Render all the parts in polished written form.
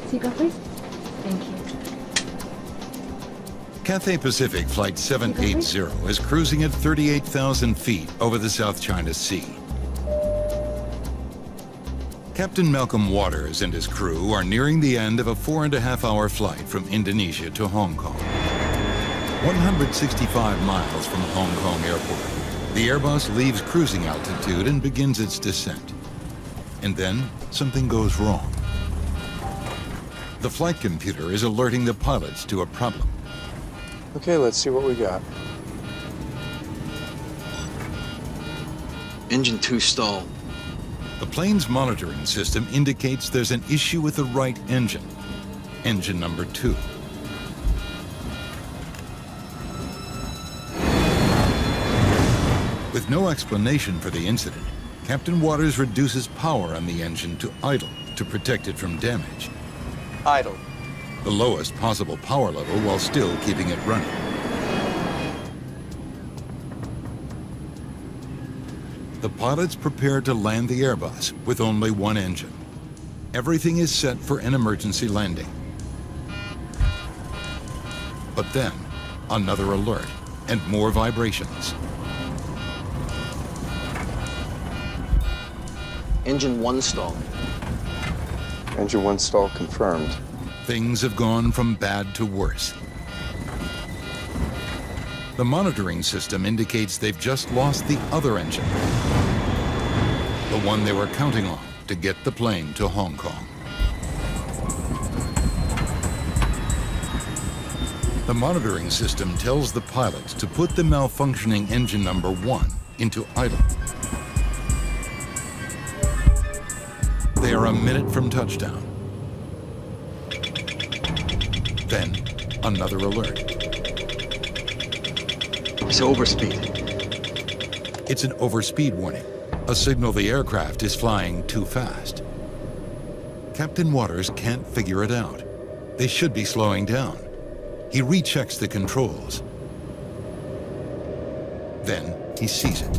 Seatbelt, please. Thank you. Cathay Pacific Flight 780 is cruising at 38,000 feet over the South China Sea. Captain Malcolm Waters and his crew are nearing the end of a 4.5-hour flight from Indonesia to Hong Kong. 165 miles from Hong Kong Airport, the Airbus leaves cruising altitude and begins its descent. And then something goes wrong. The flight computer is alerting the pilots to a problem. Okay, let's see what we got. Engine 2 stalled. The plane's monitoring system indicates there's an issue with the right engine, engine number 2. With no explanation for the incident, Captain Waters reduces power on the engine to idle to protect it from damage. Idle. The lowest possible power level while still keeping it running. The pilots prepare to land the Airbus with only one engine. Everything is set for an emergency landing. But then, another alert and more vibrations. Engine 1 stalled. Engine 1 stall confirmed. Things have gone from bad to worse. The monitoring system indicates they've just lost the other engine, the one they were counting on to get the plane to Hong Kong. The monitoring system tells the pilots to put the malfunctioning engine number 1 into idle. They are a minute from touchdown. Then, another alert. It's overspeed. It's an overspeed warning, a signal the aircraft is flying too fast. Captain Waters can't figure it out. They should be slowing down. He rechecks the controls. Then he sees it.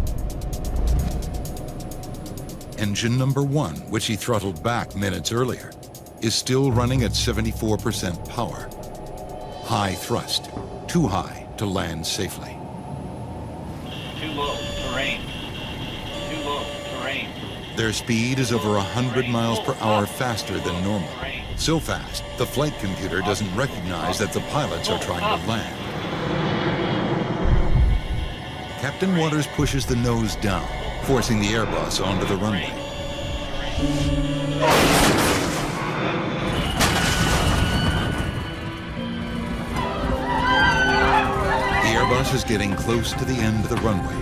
Engine number 1, which he throttled back minutes earlier, is still running at 74% power. High thrust, too high to land safely. Too low, terrain. Too low, terrain. Their speed is over 100 miles per hour faster than normal. So fast, the flight computer doesn't recognize that the pilots are trying to land. Captain Waters pushes the nose down, forcing the Airbus onto the runway. The Airbus is getting close to the end of the runway.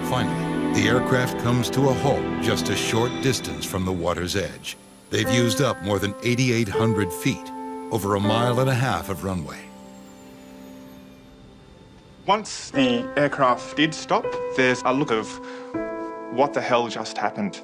Finally, the aircraft comes to a halt just a short distance from the water's edge. They've used up more than 8,800 feet, over 1.5 miles of runway. Once the aircraft did stop, there's a look of what the hell just happened.